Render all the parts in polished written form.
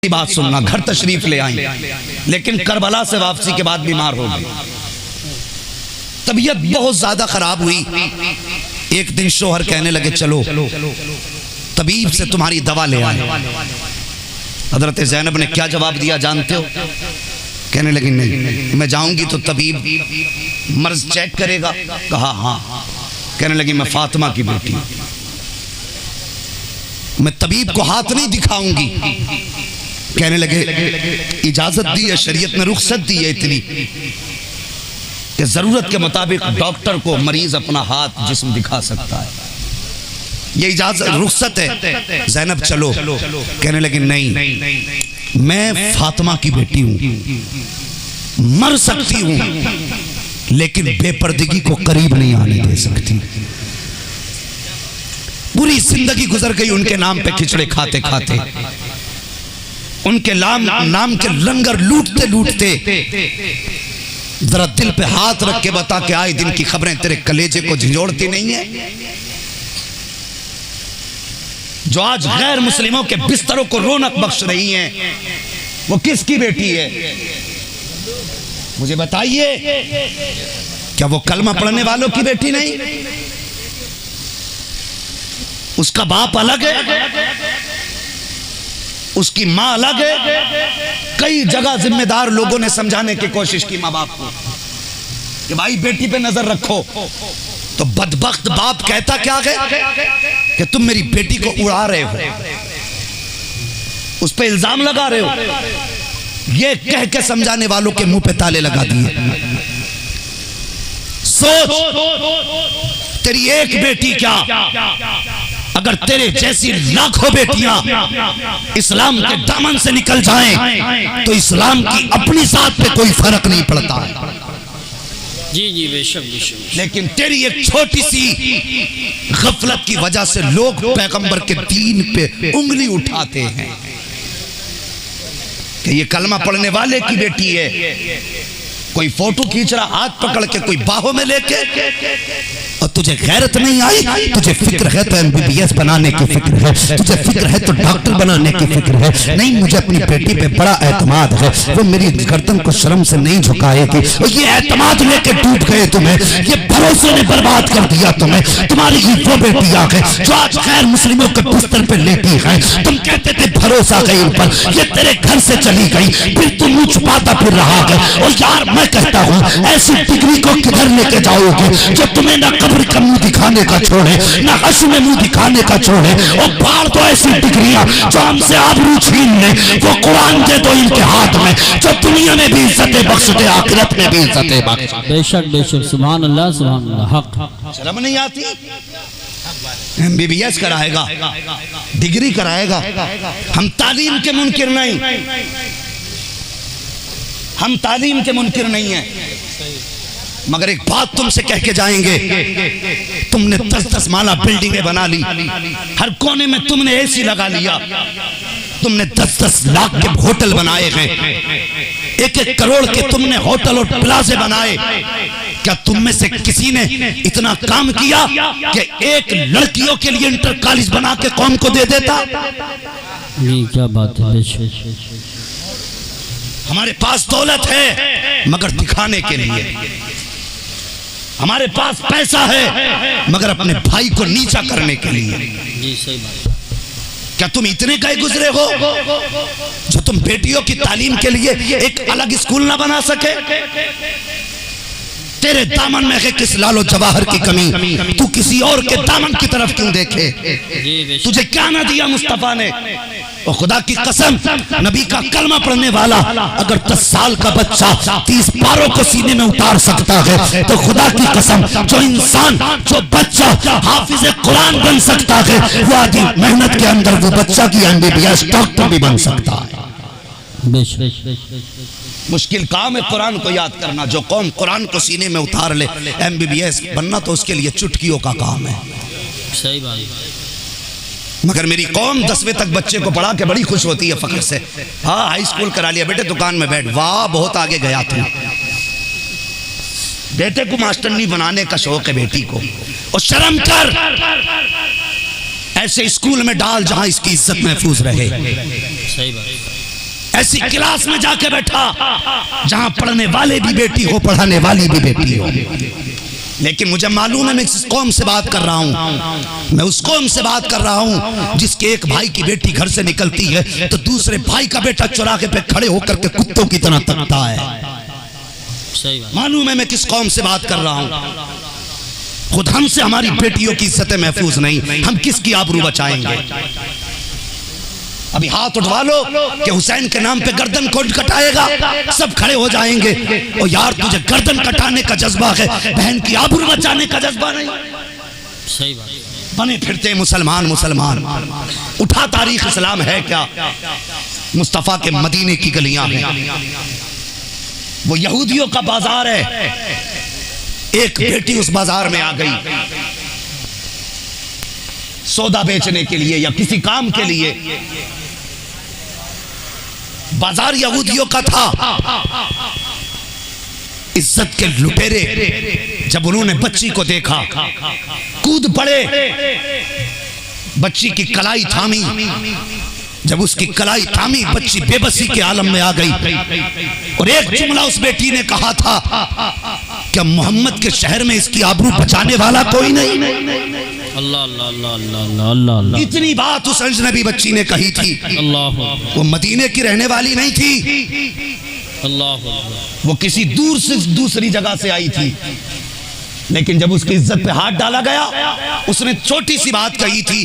बात सुनना, घर तशरीफ ले आई, लेकिन करबला से वापसी के बाद बीमार हो गई, तबीयत बहुत ज्यादा खराब हुई। एक दिन शोहर कहने लगे चलो तबीब से तुम्हारी दवा ले आए। हजरत ज़ैनब ने क्या जवाब दिया जानते हो? कहने लगी नहीं, मैं जाऊंगी तो तबीब मर्ज चेक करेगा। कहा हाँ। कहने लगी मैं फातिमा की बेटी, मैं तबीब को हाथ नहीं दिखाऊंगी। कहने लगे इजाजत दी है, शरीयत ने रुख्सत दी है इतनी कि जरूरत के मुताबिक डॉक्टर को मरीज अपना हाथ जिस्म दिखा सकता है, ये इजाजत रुख्सत है, ज़ैनब चलो। कहने लगी नहीं, मैं फातिमा की बेटी हूं, मर सकती हूं लेकिन बेपर्दगी को करीब नहीं आने दे सकती। पूरी जिंदगी गुजर गई उनके नाम पे खिचड़े खाते खाते, उनके नाम के लंगर लूटते लूटते। जरा दिल पे हाथ रख के बता के आए दिन की खबरें तेरे कलेजे को झंझोड़ती नहीं है? जो आज गैर मुस्लिमों के बिस्तरों को रौनक बख्श रही हैं, वो किसकी बेटी है? मुझे बताइए, क्या वो कलमा पढ़ने वालों की बेटी नहीं? उसका बाप अलग है, उसकी मां अलग है। कई जगह जिम्मेदार लोगों ने समझाने की कोशिश की मां बाप को कि भाई बेटी पे नजर रखो, तो बदबख्त बाप कहता क्या है कि तुम मेरी बेटी को उड़ा रहे हो, उस पे इल्जाम लगा रहे हो। ये कह के समझाने वालों के मुंह पे ताले लगा दिए। सोच, तेरी एक बेटी क्या, अगर तेरे जैसी लाखों बेटियां इस्लाम के दामन से निकल जाएं तो इस्लाम की अपनी जात पे कोई फर्क नहीं पड़ता। जी जी बेशक। लेकिन तेरी एक छोटी सी गफलत की वजह से लोग पैगंबर के दीन पे उंगली उठाते हैं कि ये कलमा पढ़ने वाले की बेटी है। कोई फोटो खींच रहा हाथ पकड़ के, कोई बाहों में लेके, और तुझे गैरत नहीं आई? तुझे फिक्र है तो MBBS बनाने की फिक्र है, तुझे फिक्र है तो डॉक्टर बनाने की फिक्र है। नहीं, मुझे अपनी बेटी पे बड़ा एतमाद है, वो मेरी गर्दन को शर्म से नहीं झुकाएगी। और ये एतमाद लेके डूब गए तुम्हें, ये भरोसे ने बर्बाद कर दिया तुम्हें। तुम्हारी ही वो बेटी आ गई जो आज गैर मुस्लिमों के बिस्तर पे लेटी है। तुम कहते थे भरोसा गई उन पर, ये तेरे घर से चली गई, फिर तुम मुंह छुपाता फिर रहा है। और यार मैं कहता हूँ ऐसी डिग्री को किधर लेके जाओगे जो तुम्हें ना कब्र का मुंह दिखाने का छोड़े, ना हश्र में मुंह दिखाने का छोड़े। और बाहर तो ऐसी डिग्रियां जो हमसे आबरू छीन ले, वो कुरान दे दो इनके हाथ में, जो दुनिया में भी इज्जतें बख्श दे, आखिरत में भी इज्जतें बख्श। बेशक बेशक, सुभान अल्लाह सुभान अल्लाह। हक शर्म नहीं आती? MBBS कराएगा, डिग्री कराएगा। हम तालीम के मुनकिर नहीं, हम तालीम के मुनकिर नहीं है, मगर एक बात तुमसे कह के जाएंगे, तुमने 10-10 माला बिल्डिंगें बना ली, हर कोने में तुमने AC लगा लिया, तुमने 10-10 लाख के होटल बनाए हैं, 1-1 करोड़ के तुमने होटल और प्लाजे बनाए। क्या तुम में से किसी ने इतना काम किया कि एक लड़कियों के लिए इंटर कॉलेज बना के कौम को दे देता? ये क्या बात है? हमारे पास दौलत है मगर दिखाने के लिए, हमारे पास पैसा है मगर अपने भाई को नीचा करने के लिए। जी सही बात। क्या तुम इतने गए गुजरे हो जो तुम बेटियों की तालीम के लिए एक अलग स्कूल ना बना सके? तेरे दामन में है किस लालो जवाहर की कमी, तू किसी और के दामन की तरफ क्यों देखे? तुझे क्या ना दिया मुस्तफा ने? और खुदा की कसम, नबी का कलमा पढ़ने वाला अगर 10 साल का बच्चा 30 पारों को सीने में उतार सकता है, तो खुदा की कसम जो इंसान, जो बच्चा हाफिज कुरान बन सकता है, वो आदि मेहनत के अंदर वो बच्चा की MBBS डॉक्टर भी बन सकता है। मुश्किल काम है कुरान को याद करना। जो कौम कुरान को सीने में उतार ले, MBBS बनना तो उसके लिए चुटकियों का काम है। सही बात। मगर मेरी कौम 10वीं तक बच्चे को पढ़ा के बड़ी खुश होती है फख्र से। हाँ, हाई स्कूल करा लिया बेटे, दुकान में बैठ, वाह बहुत आगे गया तू। बेटे को मास्टरनी बनाने का शौक है बेटी को, और शर्म कर, ऐसे स्कूल में डाल जहां इसकी इज्जत महफूज रहे। सही बात। ऐसी क्लास में जाके बैठा जहां पढ़ने वाले भी बेटी हो, पढ़ाने वाली भी बेटी हो। लेकिन मुझे मालूम है मैं किस कौम से बात कर रहा हूं। मैं उस कौम से बात कर रहा हूं जिसके एक भाई की बेटी घर से निकलती है तो दूसरे भाई का बेटा चौराहे पे खड़े होकर के कुत्तों की तरह तकता है। मालूम है मैं किस कौम से बात कर रहा हूं। खुद हमसे हमारी बेटियों की इज्जतें महफूज नहीं, हम किसकी आबरू बचाएंगे? अभी हाथ उठवा लो कि हुसैन के नाम पे गर्दन कौन कटाएगा, सब खड़े हो जाएंगे। और यार तुझे गर्दन कटाने का जज्बा है, बहन की आबरू बचाने का जज्बा नहीं। सही बात। बने फिरते मुसलमान मुसलमान, उठा तारीख इस्लाम है क्या? मुस्तफा के मदीने की गलियां हैं, वो यहूदियों का बाजार है। एक बेटी उस बाजार में आ गई सौदा बेचने के लिए या किसी काम के लिए। बाजार यहूदियों का था। इज्जत के लुटेरे जब उन्होंने बच्ची को देखा कूद पड़े, बच्ची की कलाई थामी। जब उसकी कलाई थामी बच्ची बेबसी के आलम में आ गई और एक जुमला उस बेटी ने कहा था, क्या मोहम्मद के शहर में इसकी आबरू बचाने वाला कोई नहीं? अल्लाह अल्लाह अल्लाह अल्लाह अल्लाह अल्लाह। इतनी बात उस अजनबी बच्ची ने कही थी। अल्लाह। वो मदीने की रहने वाली नहीं थी, अल्लाह। वो किसी दूर से दूसरी जगह से आई थी। लेकिन जब उसकी इज्जत पे हाथ डाला गया उसने छोटी सी बात कही थी,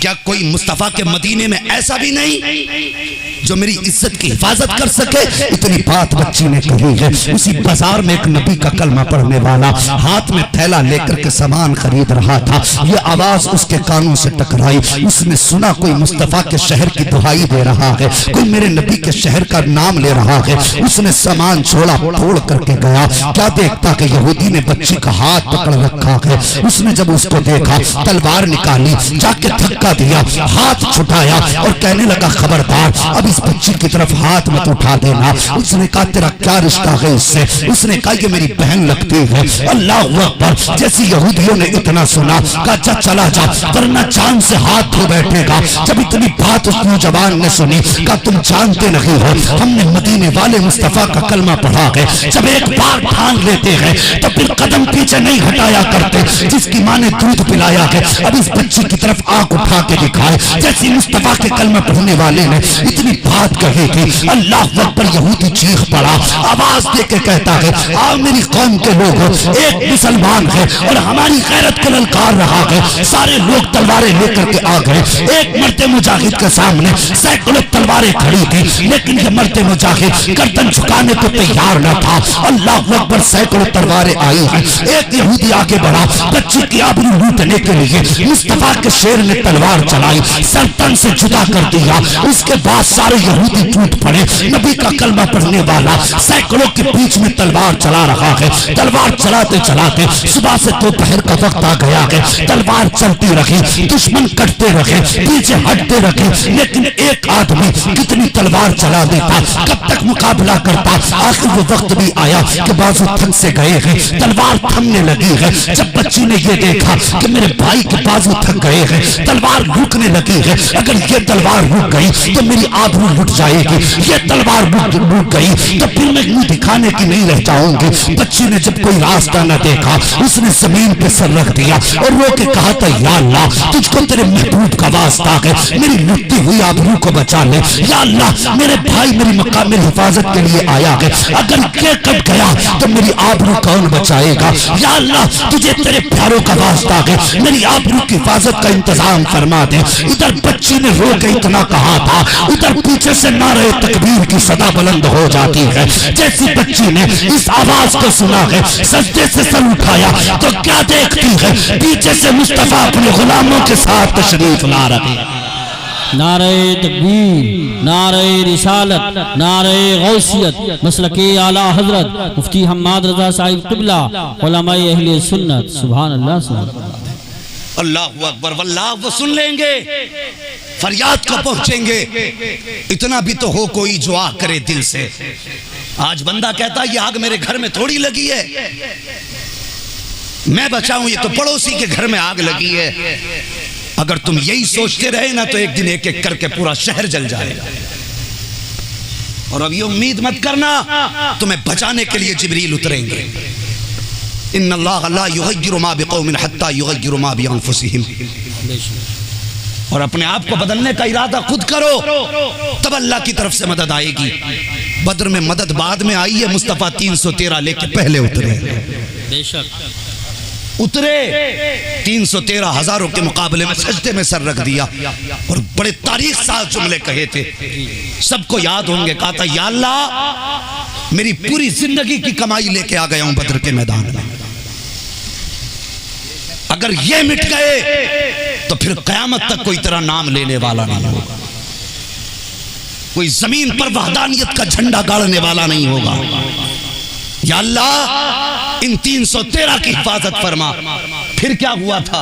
क्या कोई मुस्तफा के मदीने में ऐसा भी नहीं जो मेरी इज्जत की हिफाजत कर सके? इतनी बात बच्ची ने कही है। उसी बाजार में एक नबी का कलमा पढ़ने वाला हाथ में थैला लेकर के सामान खरीद रहा था। ये आवाज उसके कानों से टकराई। उसने सुना कोई मुस्तफा के शहर की दुहाई दे रहा है, कोई मेरे नबी के शहर का नाम ले रहा है। उसने सामान छोड़ा, तोड़ करके गया। क्या देखता कि यहूदी ने बच्ची का हाथ पकड़ रखा है। उसने जब उसको देखा तलवार निकाली, जाके धक्का दिया, हाथ छुटाया और कहने लगा, खबरदार अब इस बच्ची की तरफ हाथ मत उठा देना। उसने कहा, तेरा क्या रिश्ता है इससे? उसने कहा, ये मेरी बहन लगती है। अल्लाह अकबर। जैसे यहूदियों ने इतना सुना, कहा, जा चला जा वरना जान से हाथ धो बैठेगा। जब इतनी बात उस नौजवान ने सुनी, कहा, तुम जानते नहीं हो हमने मदीने वाले मुस्तफा का कलमा पढ़ा है। जब एक बार ठान लेते हैं तो फिर कदम पीछे नहीं हटाया करते। जिसकी माँ ने दूध पिलाया है अब इस बच्ची की तरफ आंख उठा के दिखाए। जैसे मुस्तफा के कलमा पढ़ने वाले ने इतनी बात कही थी, अल्लाह अकबर। यहूदी चीख पड़ा, आवाज दे के कहता है, आओ मेरी कौम के लोगों, एक मुसलमान है और हमारी गैरत को ललकार रहा है। सारे लोग तलवारें लेकर के आ गए। एक मर्द मुजाहिद के सामने सैकड़ों तलवारें खड़ी थी, लेकिन ये मर्द मुजाहिद गर्दन झुकाने को तैयार न था। अल्लाह अकबर। सैकड़ों तलवारें आई हैं। एक यहूदी आगे बढ़ा, बच्ची की आबरू लूटने के लिए मुस्तफा के शेर ने तलवार चलाई, सरतन से जुदा कर दिया। उसके बाद सारे यहूदी टूट पड़े। नबी का कलमा पढ़ने वाला सैकड़ों के बीच में तलवार चला रहा है। तलवार चलाते चलाते सुबह से दोपहर का वक्त आ गया है। तलवार चलती रही, दुश्मन कटते रहे, पीछे हटते रहे, लेकिन एक आदमी कितनी तलवार चला देता, कब तक मुकाबला करता? आखिर वो वक्त भी आया कि बाजू थक से गए हैं, तलवार थमने लगी है। जब बच्ची ने ये देखा कि मेरे भाई के बाजू थक गए हैं, तलवार रुकने लगी है, अगर ये तलवार रुक गई तो मेरी आबरू लुट जाएगी, ये तलवार रुक गई तो फिर मैं मुंह दिखाने की नहीं रह जाऊंगी। बच्ची ने जब कोई रास्ता न देखा उसने जमीन पे सर रख दिया और रो के कहा था, या अल्लाह तुझको तेरे महबूब का वास्ता है, मेरी लुटती हुई आबरू को बचा ले। या अल्लाह मेरे भाई मेरी मक्का मेरी हिफाजत के लिए आया है, अगर ये कट गया तो मेरी आबरू कौन बचाएगा? या अल्लाह तुझे तेरे प्यारों का वास्ता है, मेरी आबरू की हिफाजत का इंतजाम फरमा दे। इधर बच्ची ने रो के इतना कहा था, उधर पीछे से नारे तकबीर की सदा बुलंद हो जाती है। जैसी बच्ची ने इस आवाज को सुना है, सजदे से सर उठाया तो क्या देखती है, पीछे से मुस्तफा अपने गुलामों के साथ तशरीफ ला रहे। नारे तकबीर, नारे रिसालत, नारे गौसियत, मसलके आला हजरत मुफ्ती हम्माद रजा साहिब क़िबला, उलमाए अहले सुन्नत। सुभान अल्लाह, सुभान अल्लाह। अल्लाहु अकबर। वल्लाह वो सुन लेंगे, फरियाद को पहुंचेंगे। इतना भी तो हो कोई जो आग करे दिल से। आज बंदा कहता है ये आग मेरे घर में थोड़ी लगी है, मैं बचाऊं, ये तो पड़ोसी के घर में आग लगी है। अगर तुम यही सोचते रहे ना तो एक दिन एक एक करके पूरा शहर जल जाएगा। और अब ये उम्मीद मत करना तुम्हें बचाने के लिए जिब्रील उतरेंगे। इन्नल्लाह ला युग़य्यिरु मा बिक़ौमिन हत्ता युग़य्यिरु मा बिअन्फुसिहिम। और अपने आप को बदलने का इरादा खुद करो, तब अल्लाह की तरफ से मदद आएगी। बद्र में मदद बाद में आई है, मुस्तफ़ा 313 लेके पहले उतरे। उतरे 313 हजारों के मुकाबले में सजदे में सर रख दिया और बड़े तारीख साज जुमले कहे थे, सबको याद होंगे। कहा था, या अल्लाह मेरी पूरी जिंदगी की कमाई लेके आ गया हूं बद्र के मैदान में, अगर ये मिट गए तो फिर कयामत तक कोई तेरा नाम लेने वाला नहीं होगा, कोई जमीन पर वहदानियत का झंडा गाड़ने वाला नहीं होगा। या अल्लाह इन 313 की हिफाजत फरमा। फिर क्या हुआ था?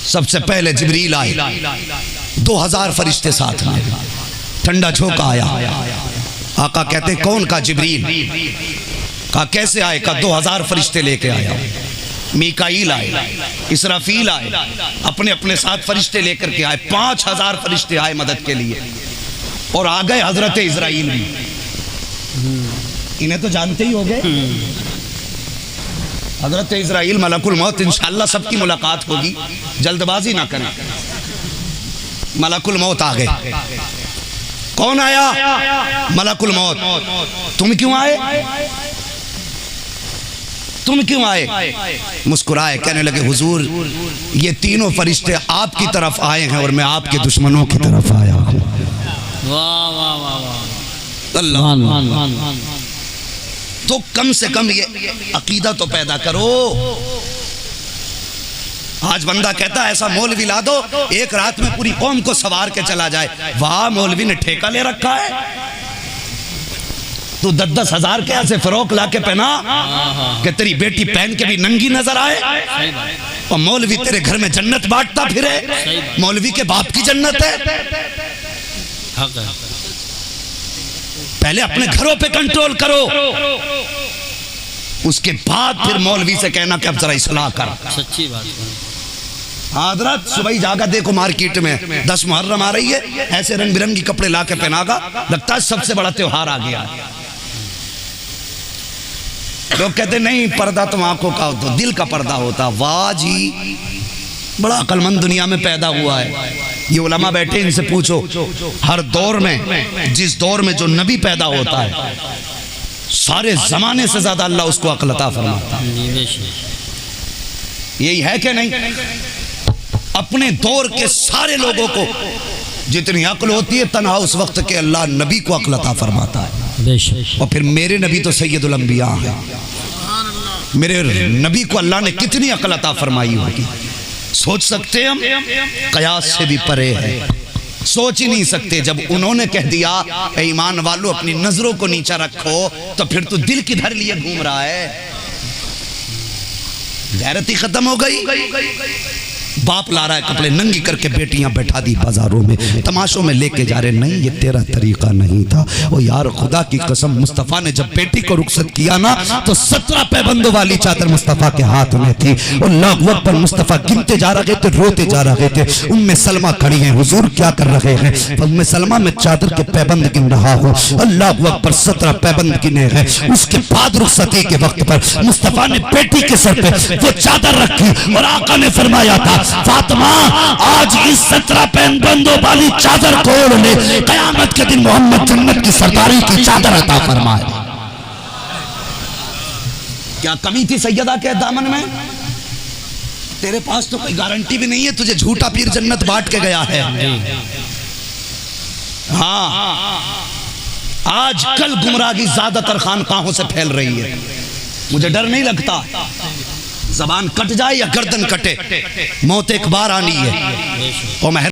सबसे पहले जिब्रील आए, 2000 फरिश्ते साथ में, ठंडा झोंका आया। आका कहते कौन? का जिब्रील। कहा कैसे आए? का 2000 फरिश्ते लेके आया। मीकाईल आए, इसराफील आए, अपने अपने साथ फरिश्ते लेकर के आए। 5000 फरिश्ते आए मदद के लिए और आ गए हजरत इजराइल भी। इन्हें तो जानते ही होंगे, हजरत इजराइल मलकुल मौत। इंशाअल्लाह सबकी मुलाकात होगी, जल्दबाजी ना करें। मलकुल मौत आ गए। कौन आया? मलकुल मौत। तुम क्यों आए? तुम क्यों आए? मुस्कुराए, कहने लगे हुजूर ये तीनों फरिश्ते आपकी तरफ आए हैं और मैं आपके दुश्मनों की तरफ आया हूं। वाह वाह वाह वाह, अल्लाह। तो कम से कम ये अकीदा तो पैदा करो। आज बंदा कहता है ऐसा मौलवी ला दो एक रात में पूरी कौम को सवार के चला जाए। वाह, मौलवी ने ठेका ले रखा है। तू 10-10 हजार के ऐसे फ्रॉक ला के पहना कि तेरी बेटी पहन के भी नंगी नजर आए, और मौलवी तेरे घर में जन्नत बांटता फिरे। मौलवी के बाप की जन्नत है। पहले अपने घरों पे कंट्रोल करो, उसके बाद फिर मौलवी से कहना कि अब जरा इस्लाह कर। सच्ची बात। हजरत सुबह जागा देखो मार्केट में 10 मुहर्रम आ रही है, ऐसे रंग बिरंगी कपड़े ला के पहनागा, लगता है सबसे बड़ा त्योहार आ गया। लोग कहते नहीं पर्दा तो आंखों का होता, दिल का पर्दा होता। वाह जी, बड़ा अक्लमंद दुनिया में पैदा हुआ है। ये उलमा बैठे, इनसे पूछो हर दौर में, जिस दौर में जो नबी पैदा होता है, सारे जमाने से ज्यादा अल्लाह उसको अक्ल अता फरमाता है। यही है कि नहीं? अपने दौर के सारे लोगों को जितनी अक्ल होती है तन्हा उस वक्त के अल्लाह नबी को अक्ल अता फरमाता है। और फिर मेरे नबी तो सैयदुल अंबिया हैं। मेरे नबी को अल्लाह ने कितनी अक्ल अता फरमाई होगी, सोच सकते हम? कयास से भी परे है, सोच ही नहीं सकते। जब उन्होंने कह दिया ऐ ईमान वालों अपनी नजरों को नीचा रखो, तो फिर तू दिल किधर लिए घूम रहा है? गैरत ही खत्म हो गई। बाप ला रहा है कपड़े नंगी करके बेटियां बैठा दी बाजारों में, तमाशों में लेके जा रहे। नहीं, ये तेरा तरीका नहीं था। ओ यार, खुदा की कसम, मुस्तफ़ा ने जब बेटी को रुखसत किया ना तो 17 पैबंदों वाली चादर मुस्तफ़ा के हाथ में थी। अल्लाहु अकबर, मुस्तफ़ा गिनते जा रहे थे, रोते जा रहे थे। उम्मे सलमा खड़ी हैं, हुजूर क्या कर रहे हैं? उम्मे सलमा में चादर के पैबंद गिन रहा हूँ। अल्लाहु अकबर, 17 पैबंद गिने हैं। उसके बाद रुखसती के वक्त पर मुस्तफ़ा ने बेटी के सर पे वो चादर रखी और आका ने फरमाया था, फातिमा आज इस 17 पैबंदों वाली चादर को ओढ़ ले, कयामत के दिन मोहम्मद जन्नत की सरदारी की चादर अता फरमाए। क्या कमी थी सैयदा के दामन में? तेरे पास तो कोई गारंटी भी नहीं है, तुझे झूठा पीर जन्नत बांट के गया है। हाँ, आज कल गुमराही ज्यादातर खानकाहों से फैल रही है। मुझे डर नहीं लगता, जबान कट जाए या गर्दन कटे, मौत एक बार आनी है। और